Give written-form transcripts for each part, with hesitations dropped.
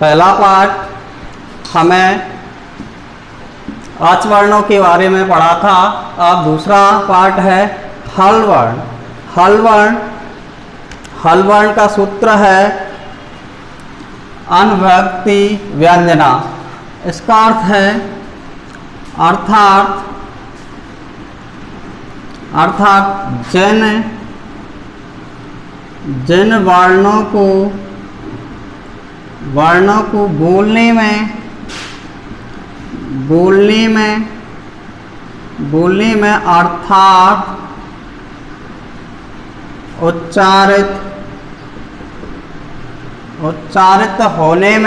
पहला पाठ हमें अच वर्णों के बारे में पढ़ा था। अब दूसरा पाठ है हल वर्ण। हल वर्ण का सूत्र है अनविभक्ति व्यंजना। इसका अर्थ है अर्थात जिन वर्णों को बोलने में अर्थात उच्चारित होने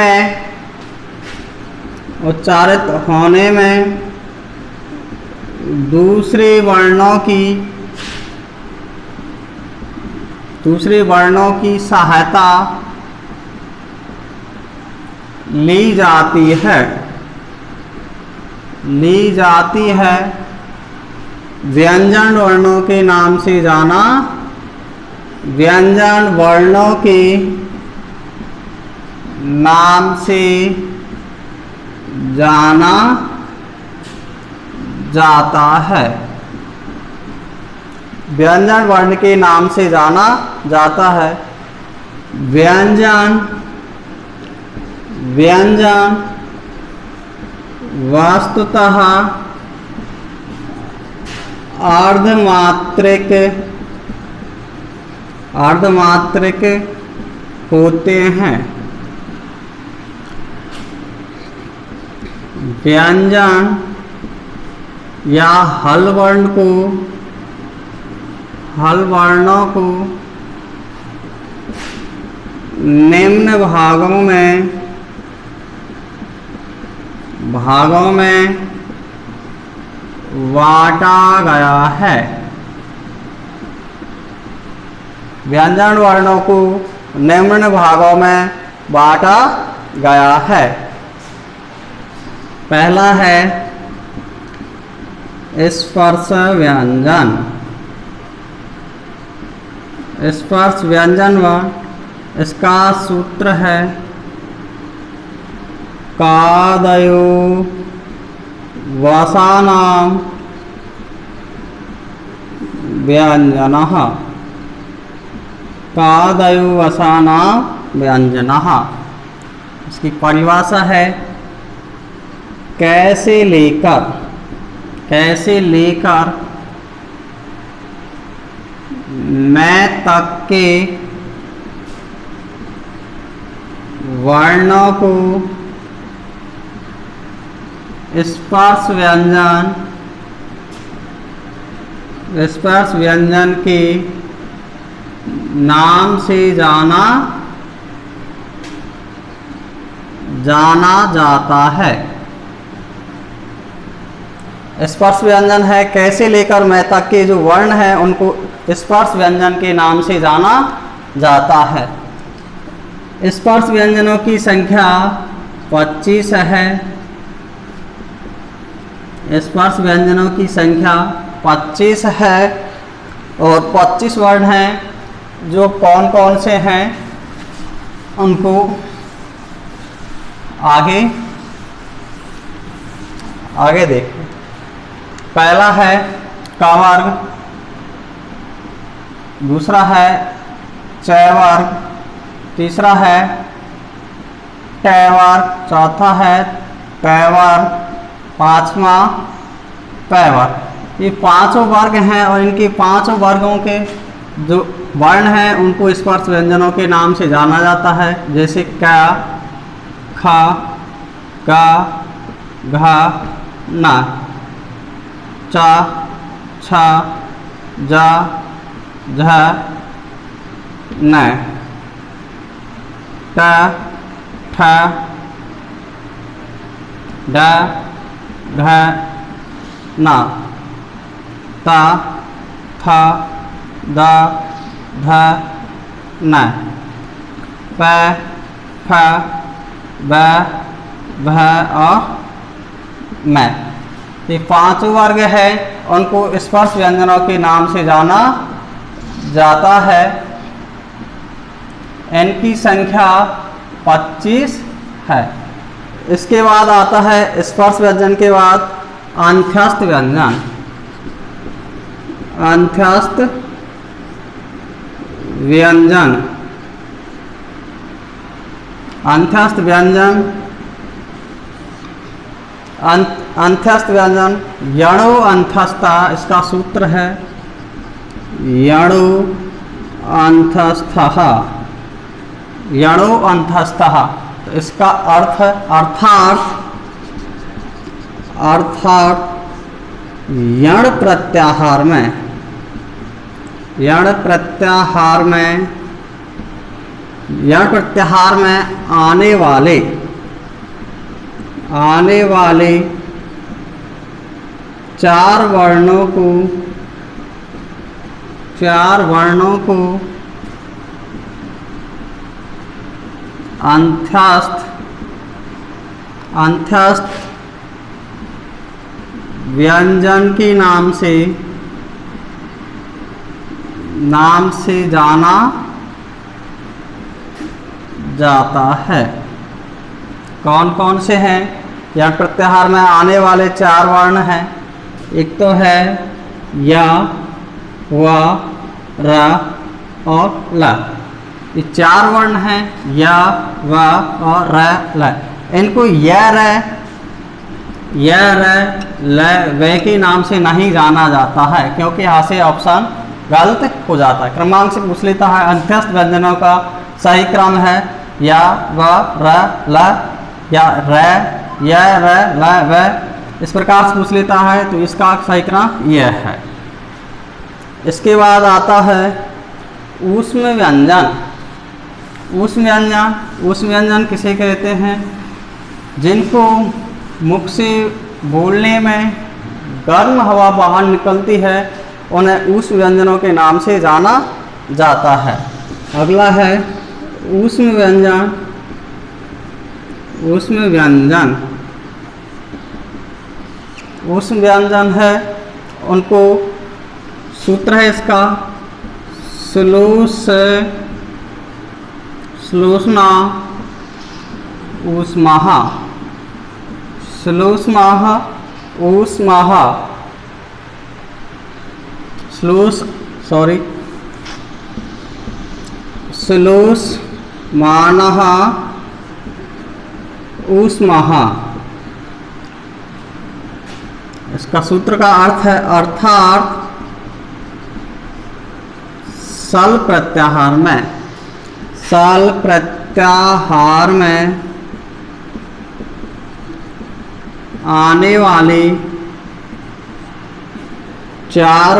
में दूसरे वर्णों की सहायता ली जाती है। व्यंजन वर्णों के नाम से जाना जाता है। व्यंजन वर्ण के नाम से जाना जाता है। व्यंजन वस्तुतः अर्धमात्रिक होते हैं। व्यंजन या हल वर्णों को निम्न भागों में बांटा गया है। व्यंजन वर्णों को निम्न भागों में बांटा गया है। पहला है स्पर्श व्यंजन। स्पर्श व्यंजन वर्ण, इसका सूत्र है कादयो वसानां व्यंजनः। कादयो वसानां व्यंजनः। इसकी परिभाषा है कैसे लेकर मैं तक के वर्णों को स्पर्श व्यंजन के नाम से जाना जाता है। स्पर्श व्यंजन है कैसे लेकर मैं तक के जो वर्ण हैं उनको स्पर्श व्यंजन के नाम से जाना जाता है। स्पर्श व्यंजनों की संख्या 25 है। स्पर्श व्यंजनों की संख्या 25 है और 25 वर्ण हैं। जो कौन कौन से हैं उनको आगे देखें। पहला है क वर्ग, दूसरा है च वर्ग, तीसरा है ट वर्ग, चौथा है ट वर्ग, पांचवा प वर्ग। ये पांचों वर्ग हैं और इनके पांचों वर्गों के जो वर्ण हैं उनको स्पर्श व्यंजनों के नाम से जाना जाता है। जैसे क, ख, ग, घ, न, च, छ, ज, झ, न, ट, ठ, ड, ढ, न, त, थ, द, ध, न, प, फ, ब, भ और म। ये पांचों वर्ग है उनको स्पर्श व्यंजनों के नाम से जाना जाता है। इनकी संख्या 25 है। इसके बाद आता है स्पर्श व्यंजन के बाद अंत्यस्थ व्यंजन। अंत्यस्थ व्यंजन, अंत्यस्थ व्यंजन, अंत्यस्थ व्यंजन यणो अंत्यस्था, इसका सूत्र है यणो अंत्यस्थः, यणो अंत्यस्थः। तो इसका अर्थ अर्थात यण प्रत्याहार में, यण प्रत्याहार में, यण प्रत्याहार में आने वाले चार वर्णों को अंत्यस्थ व्यंजन के नाम से जाना जाता है। कौन कौन से हैं? यण प्रत्याहार में आने वाले चार वर्ण हैं। एक तो है या, व, र और ल। ये चार वर्ण हैं या, व और र, ल। इनको य, र, ल, व के नाम से नहीं जाना जाता है, क्योंकि यहाँ से ऑप्शन गलत हो जाता है। क्रमांक से पूछ लेता है अंत्यस्थ व्यंजनों का सही क्रम है या, व, र, ल, या र, य, र, ल, व। इस प्रकार से पूछ लेता है तो इसका सही क्रम यह है। इसके बाद आता है ऊष्म व्यंजन। ऊष्म व्यंजन किसे कहते हैं? जिनको मुख से बोलने में गर्म हवा बाहर निकलती है, उन्हें ऊष्म व्यंजनों के नाम से जाना जाता है। अगला है ऊष्म व्यंजन। ऊष्म व्यंजन है, उनको सूत्र है इसका श्लोष्णा ऊष्माः, श्लोष्माः ऊष्माः, श्लोष्मानः ऊष्माः। इसका सूत्र का अर्थ है अर्थात सल प्रत्याहार में आने वाले चार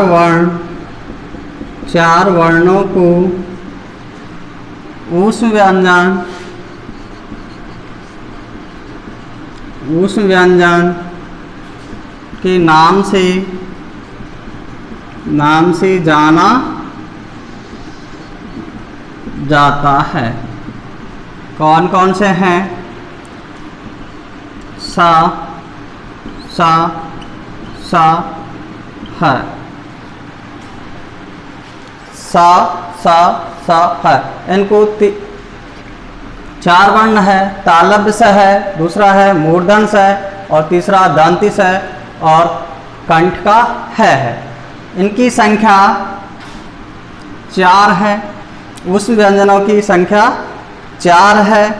वर्णों को ऊष्म व्यंजन के नाम से जाना जाता है। कौन कौन से हैं? सा है, सा है। इनको चार वर्ण है, तालव्य स है, दूसरा है मूर्धन स है और तीसरा दंती स है और कंठ का है। इनकी संख्या 4 है। ऊष्म व्यंजनों की संख्या 4 है।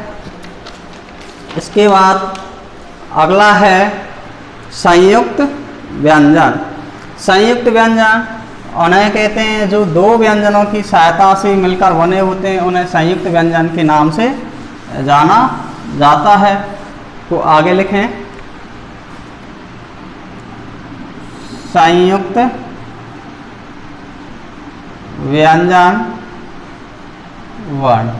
इसके बाद अगला है संयुक्त व्यंजन। संयुक्त व्यंजन उन्हें कहते हैं जो दो व्यंजनों की सहायता से मिलकर बने होते हैं, उन्हें संयुक्त व्यंजन के नाम से जाना जाता है। तो आगे लिखें संयुक्त व्यंजन वर्ण।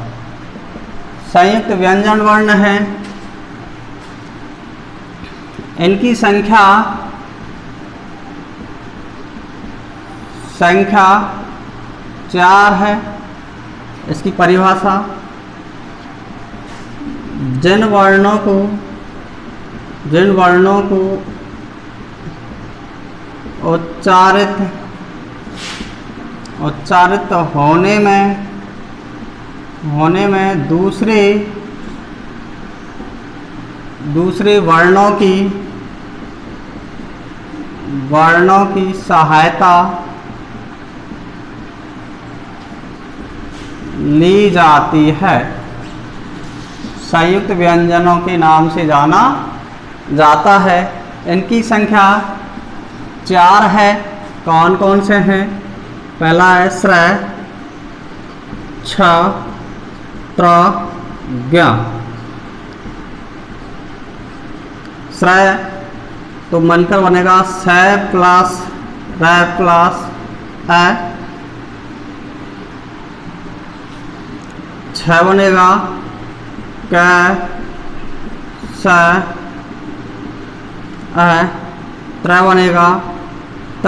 संयुक्त व्यंजन वर्ण है, इनकी संख्या 4 है। इसकी परिभाषा जिन वर्णों को उच्चारित होने में दूसरे वर्णों की सहायता ली जाती है। संयुक्त व्यंजनों के नाम से जाना जाता है। इनकी संख्या 4 है। कौन कौन से हैं? पहला है श्रय, छ, त्र, ज्ञ। श्रय तो मिलकर बनेगा स प्लस र प्लस अ। छ बनेगा क स अ। त्र बनेगा त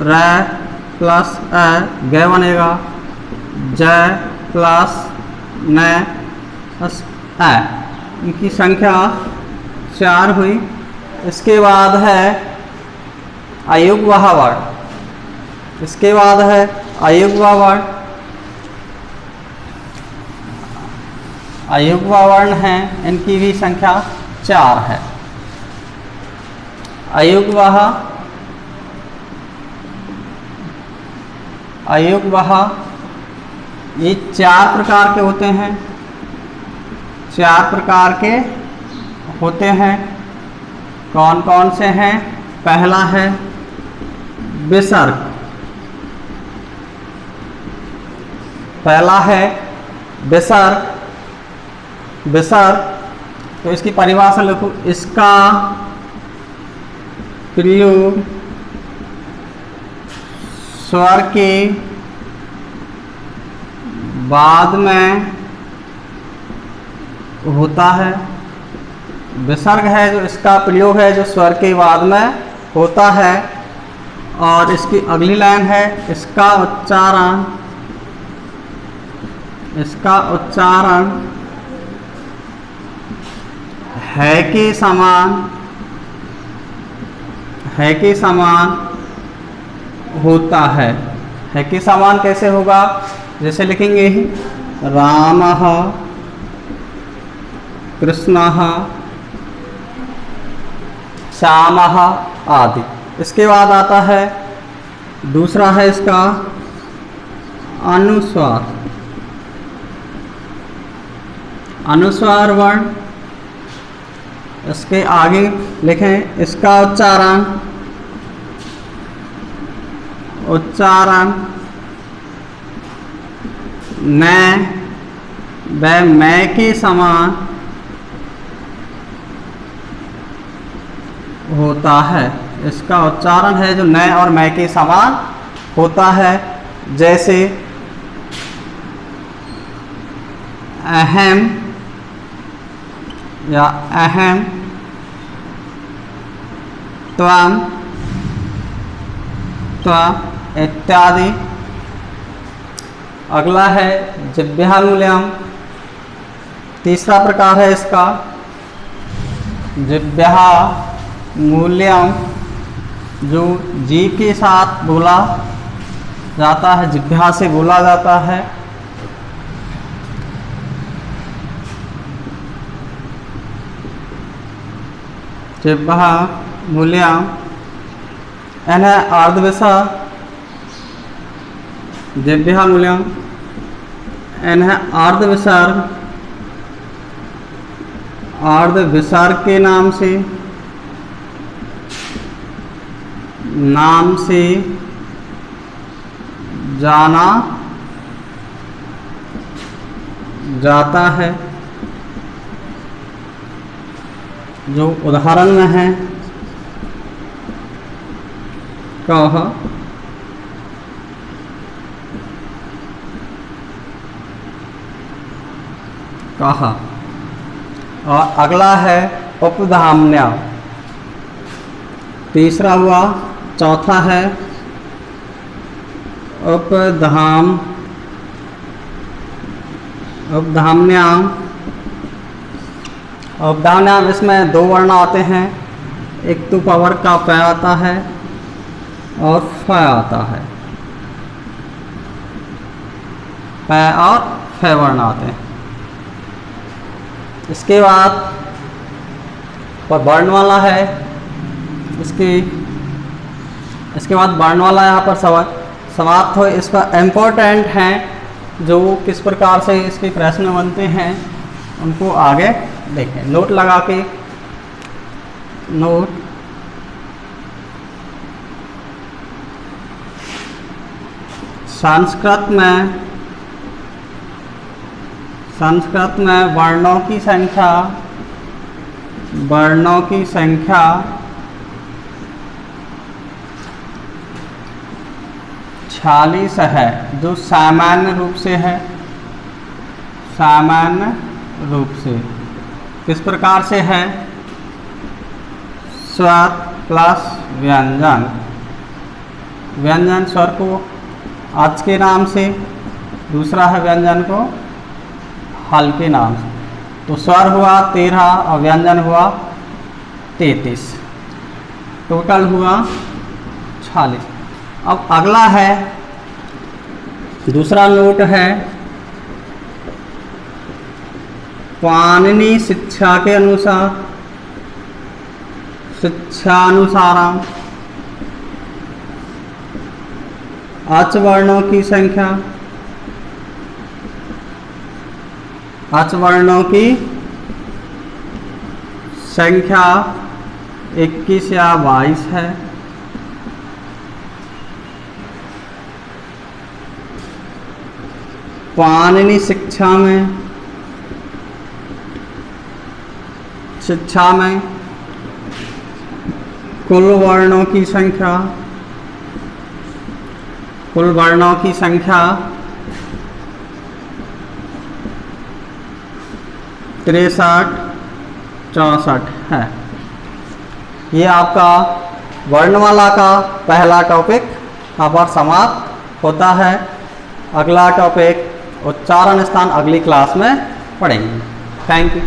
र प्लस अ। ग बनेगा ज प्लस न प्लस अ। इनकी संख्या 4 हुई। इसके बाद है अयुग्म वर्ण। इसके बाद है अयुग्म वर्ण। अयुग्म वर्ण हैं, इनकी भी संख्या 4 है। अयुग्म ये 4 प्रकार के होते हैं। 4 प्रकार के होते हैं। कौन कौन से हैं? पहला है विसर्ग। पहला है विसर्ग। तो इसकी परिभाषा लिखो। इसका प्रयोग स्वर के बाद में होता है। विसर्ग है जो इसका प्रयोग है जो स्वर के बाद में होता है। और इसकी अगली लाइन है इसका उच्चारण है के समान होता है। है के समान कैसे होगा? जैसे लिखेंगे रामः, कृष्णः, श्यामः आदि। इसके बाद आता है दूसरा है इसका अनुस्वार। अनुस्वार वर्ण। इसके आगे लिखें इसका उच्चारण न व मैं के समान होता है। इसका उच्चारण है जो न और मैं के समान होता है। जैसे अहम या अहम, त्वम, इत्यादि। अगला है जिह्वामूल्यम। तीसरा प्रकार है इसका जिह्वामूल्यम, जो जीभ के साथ बोला जाता है, जिह्वा से बोला जाता है। जिह्वामूल्यम एनह अर्धविसर्ग। जिह्वामूल्यम एनह अर्धविसर्ग के नाम से जाना जाता है। जो उदाहरण में है कह, कहा। और अगला है उपधाम्य। तीसरा हुआ। चौथा है उपधाम्याम। उपधाम्याम इसमें 2 वर्ण आते हैं। एक तो पवर का प आता है और फ आता है। प और फ वर्ण आते हैं। इसके बाद वर्णमाला है, इसके बाद वर्णमाला यहाँ पर समाप्त हो। इस पर इम्पोर्टेंट हैं जो किस प्रकार से इसके प्रश्न बनते हैं उनको आगे देखें। नोट लगा के नोट संस्कृत में वर्णों की संख्या 46 है, जो सामान्य रूप से है। सामान्य रूप से किस प्रकार से है? स्वर प्लस व्यंजन, व्यंजन स्वर को आज के नाम से, दूसरा है व्यंजन को हल के नाम से। तो स्वर हुआ 13 और व्यंजन हुआ 33, टोटल हुआ 46। अब अगला है, दूसरा नोट है पाणिनि शिक्षा के अनुसार, शिक्षानुसारम अच वर्णों की संख्या, अच वर्णों की संख्या 21 या 22 है। पाणिनि शिक्षा में कुल वर्णों की संख्या 63-64 है। ये आपका वर्णमाला का पहला टॉपिक यहाँ पर समाप्त होता है। अगला टॉपिक उच्चारण स्थान अगली क्लास में पढ़ेंगे। Thank you.